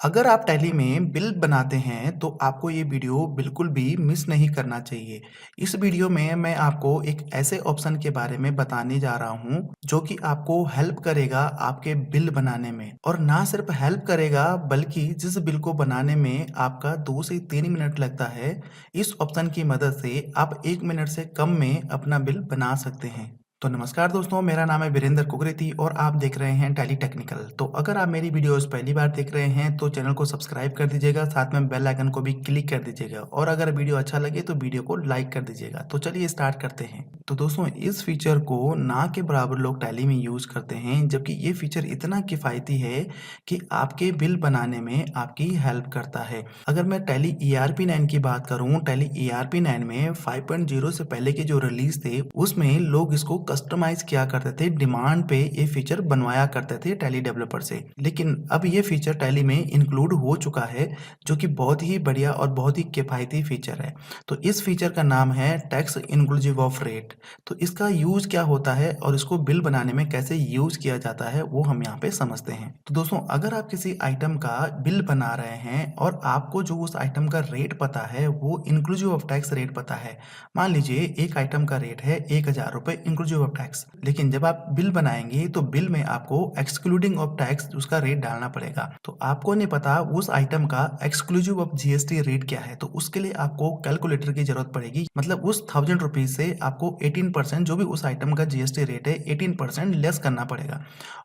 अगर आप टैली में बिल बनाते हैं तो आपको ये वीडियो बिल्कुल भी मिस नहीं करना चाहिए। इस वीडियो में मैं आपको एक ऐसे ऑप्शन के बारे में बताने जा रहा हूँ जो कि आपको हेल्प करेगा आपके बिल बनाने में, और ना सिर्फ हेल्प करेगा बल्कि जिस बिल को बनाने में आपका 2 से 3 मिनट लगता है, इस ऑप्शन की मदद से आप 1 मिनट से कम में अपना बिल बना सकते हैं। तो नमस्कार दोस्तों, मेरा नाम है वीरेंद्र कुकरेती और आप देख रहे हैं टैली टेक्निकल। तो अगर आप मेरी वीडियोस पहली बार देख रहे हैं तो चैनल को सब्सक्राइब कर दीजिएगा, साथ में बेल आइकन को भी क्लिक कर दीजिएगा, और अगर वीडियो अच्छा लगे तो वीडियो को लाइक कर दीजिएगा। तो चलिए स्टार्ट करते हैं। तो दोस्तों, इस फीचर को ना के बराबर लोग टैली में यूज करते हैं, जबकि ये फीचर इतना किफायती है कि आपके बिल बनाने में आपकी हेल्प करता है। अगर मैं टैली ERP9 की बात करूं, टैली ERP9 में 5.0 से पहले के जो रिलीज थे उसमें लोग इसको कस्टमाइज किया करते थे, डिमांड पे ये फीचर बनवाया करते थे टैली डेवलपर से। लेकिन अब ये फीचर टैली में इंक्लूड हो चुका है, जो कि बहुत ही बढ़िया और बहुत ही किफायती फीचर है। तो इस फीचर का नाम है टैक्स इंक्लूसिव ऑफ रेट। तो इसका यूज क्या होता है और इसको बिल बनाने में कैसे यूज किया जाता है वो हम यहाँ पे समझते हैं। तो दोस्तों, अगर आप किसी आइटम का बिल बना रहे हैं और आपको जो उस आइटम का रेट पता है वो इंक्लूसिव ऑफ टैक्स रेट पता है, मान लीजिए एक आइटम का रेट है 1,000 रुपए इंक्लूसिव ऑफ टैक्स, लेकिन जब आप बिल बनाएंगे तो बिल में आपको एक्सक्लूडिंग ऑफ टैक्स उसका रेट डालना पड़ेगा। तो आपको नहीं पता उस आइटम का एक्सक्लूसिव ऑफ GST रेट क्या है, तो उसके लिए आपको कैलकुलेटर की जरूरत पड़ेगी। मतलब उस 1,000 रुपीज से आपको 18% जो भी उस आइटम का GST रेट है 18% लेस करना पड़ेगा।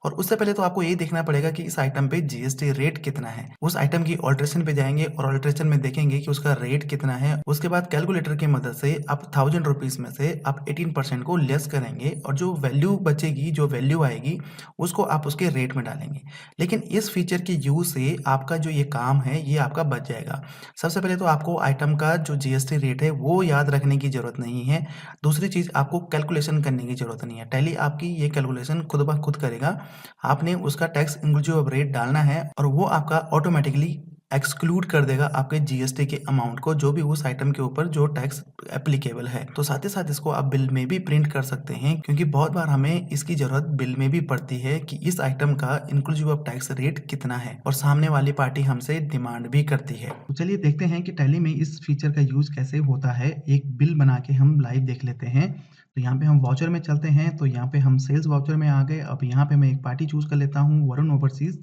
और उससे पहले तो आपको ये देखना पड़ेगा कि इस आइटम पे GST रेट कितना है। उस आइटम की ऑल्ट्रेशन पे जाएंगे और ऑल्ट्रेशन में देखेंगे कि उसका रेट कितना है। उसके बाद कैलकुलेटर की मदद से आप 1,000 रुपीज में से आप 18% को लेस करेंगे और जो वैल्यू बचेगी, जो वैल्यू आएगी, उसको आप उसके रेट में डालेंगे। लेकिन इस फीचर के यूज से आपका जो ये काम है ये आपका बच जाएगा। सबसे पहले तो आपको आइटम का जो GST रेट है वो याद रखने की जरूरत नहीं है। दूसरी चीज, आपको कैलकुलेशन करने की जरूरत नहीं है, टैली आपकी ये कैलकुलेशन खुद ब खुद करेगा। आपने उसका टैक्स इंक्लूसिव रेट डालना है और वो आपका ऑटोमेटिकली एक्सक्लूड कर देगा आपके GST के अमाउंट को, जो भी उस आइटम के ऊपर जो टैक्स एप्लीकेबल है। तो साथ ही साथ इसको आप बिल में भी प्रिंट कर सकते हैं, क्योंकि बहुत बार हमें इसकी जरूरत बिल में भी पड़ती है कि इस आइटम का इंक्लूसिव ऑफ टैक्स रेट कितना है, और सामने वाली पार्टी हमसे डिमांड भी करती है। तो चलिए देखते हैं कि टैली में इस फीचर का यूज कैसे होता है। एक बिल बना के हम लाइव देख लेते हैं। तो यहाँ पे हम वाउचर में चलते हैं, तो यहाँ पे हम सेल्स वाउचर में आ गए। अब यहाँ पे मैं एक पार्टी चूज कर लेता हूँ, वरुण ओवरसीज।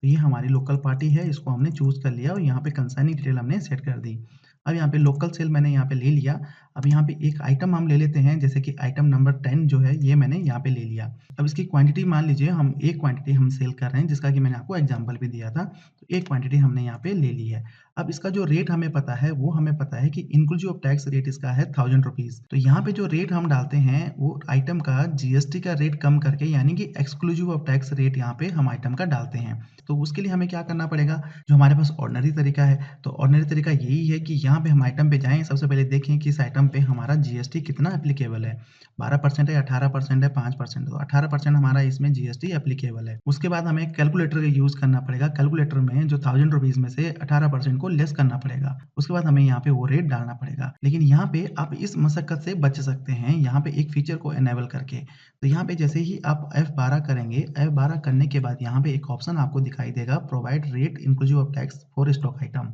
तो ये हमारी लोकल पार्टी है, इसको हमने चूज कर लिया और यहाँ पे कंसाइनिंग डिटेल हमने सेट कर दी। अब यहाँ पे लोकल सेल मैंने यहाँ पे ले लिया। अब यहाँ पे एक आइटम हम ले लेते हैं, जैसे कि आइटम नंबर 10 जो है ये मैंने यहाँ पे ले लिया। अब इसकी क्वांटिटी मान लीजिए हम एक क्वांटिटी हम सेल कर रहे हैं, जिसका कि मैंने आपको एग्जांपल भी दिया था। तो एक क्वांटिटी हमने यहाँ पे ले ली है। अब इसका जो रेट हमें पता है वो हमें पता है कि इंक्लूसिव ऑफ टैक्स रेट इसका है 1,000 रुपीज। तो यहाँ पे जो रेट हम डालते हैं वो आइटम का GST का रेट कम करके, यानी कि एक्सक्लूसिव ऑफ टैक्स रेट यहाँ पे हम आइटम का डालते हैं। तो उसके लिए हमें क्या करना पड़ेगा, जो हमारे पास ऑर्डिनरी तरीका है, तो ऑर्डिनरी तरीका यही है कि यहाँ पे हम आइटम पे जाएं, सबसे पहले देखें कि इस आइटम पे हमारा GST कितना एप्लीकेबल है। 12% है, 18% है, 5%। तो 18% हमारा इसमें GST एप्लीकेबल है। उसके बाद हमें कैलकुलेटर का यूज करना पड़ेगा। कैलकुलेटर में जो 1,000 रुपीज में से 18% को लेस करना पड़ेगा। उसके बाद हमें यहाँ पे वो रेट डालना पड़ेगा। लेकिन यहाँ पे आप इस मशक्कत से बच सकते हैं, यहाँ पे एक फीचर को एनेबल करके। तो यहाँ पे जैसे ही आप F12 करेंगे, F12 करने के बाद यहाँ पे एक ऑप्शन आपको दिखाई देगा, provide rate inclusive of tax for stock item.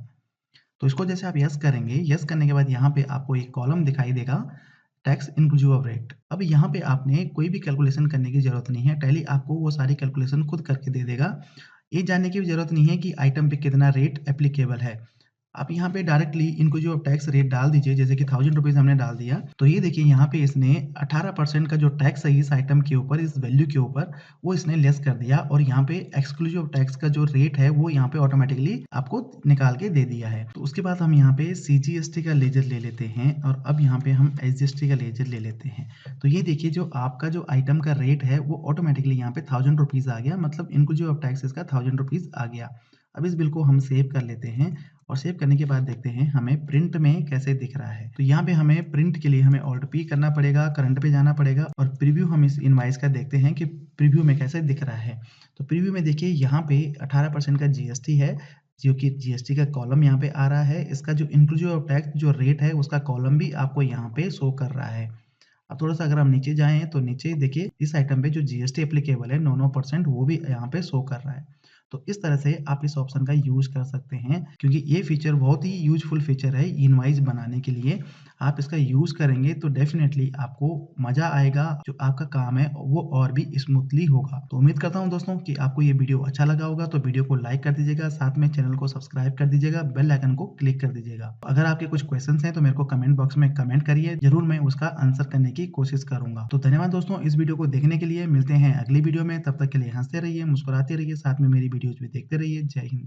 तो इसको जैसे आप यस करेंगे, यस करने के बाद यहाँ पे आपको एक कॉलम दिखाई देगा, टैक्स इंक्लूसिव ऑफ रेट। अब यहाँ पे आपने कोई भी कैलकुलेशन करने की जरूरत नहीं है, टैली आपको वो सारी कैलकुलेशन खुद करके दे देगा। ये जानने की भी जरूरत नहीं है कि आइटम पे कितना रेट एप्लीकेबल है। आप यहाँ पे डायरेक्टली इनको जो टैक्स रेट डाल दीजिए, जैसे कि 1,000 रुपीज हमने डाल दिया। तो ये देखिए यहाँ पे इसने 18% का जो टैक्स है इस आइटम के ऊपर, इस वैल्यू के ऊपर, वो इसने लेस कर दिया। और यहाँ पे एक्सक्लूसिव टैक्स का जो रेट है वो यहाँ पे ऑटोमेटिकली आपको निकाल के दे दिया है। तो उसके बाद हम यहाँ पे CGST का लेजर ले लेते हैं और अब यहाँ पे हम SGST का लेजर ले लेते हैं। तो ये देखिए, जो आपका जो आइटम का रेट है वो ऑटोमेटिकली यहाँ पे 1,000 रुपीज आ गया, मतलब इंक्लूसिव ऑफ टैक्स इसका 1,000 रुपीज आ गया। अब इस बिल को हम सेव कर लेते हैं और सेव करने के बाद देखते हैं हमें प्रिंट में कैसे दिख रहा है। तो यहाँ पे हमें प्रिंट के लिए हमें Alt+P करना पड़ेगा, करंट पे जाना पड़ेगा और प्रीव्यू हम इस इनवॉइस का देखते हैं कि प्रीव्यू में कैसे दिख रहा है। तो प्रीव्यू में देखिए यहाँ पे 18% का GST है, जो कि GST का कॉलम यहाँ पे आ रहा है। इसका जो इंक्लूसिव ऑफ टैक्स जो रेट है उसका कॉलम भी आपको यहाँ पे शो कर रहा है। अब थोड़ा सा अगर हम नीचे जाएं तो नीचे देखिए इस आइटम पे जो GST एप्लीकेबल है 9% वो भी यहाँ पे शो कर रहा है। तो इस तरह से आप इस ऑप्शन का यूज़ कर सकते हैं, क्योंकि ये फीचर बहुत ही यूज़फुल फीचर है इनवॉइस बनाने के लिए। आप इसका यूज़ करेंगे तो डेफ़िनेटली आपको मज़ा आएगा, जो आपका काम है वो और भी स्मूथली होगा। तो उम्मीद करता हूँ दोस्तों कि आपको ये वीडियो अच्छा लगा होगा, तो वीडियो को लाइक कर दीजिएगा, साथ में चैनल को सब्सक्राइब कर दीजिएगा, बेल आइकन को क्लिक कर दीजिएगा। अगर आपके कुछ क्वेश्चंस हैं तो मेरे को कमेंट बॉक्स में कमेंट करिए, ज़रूर मैं उसका आंसर करने की कोशिश करूँगा। तो धन्यवाद दोस्तों इस वीडियो को देखने के लिए, मिलते हैं अगली वीडियो में, तब तक के लिए हँसते रहिए, मुस्कुराते रहिए, साथ में मेरी वीडियोज़ भी देखते रहिए। जय हिंद।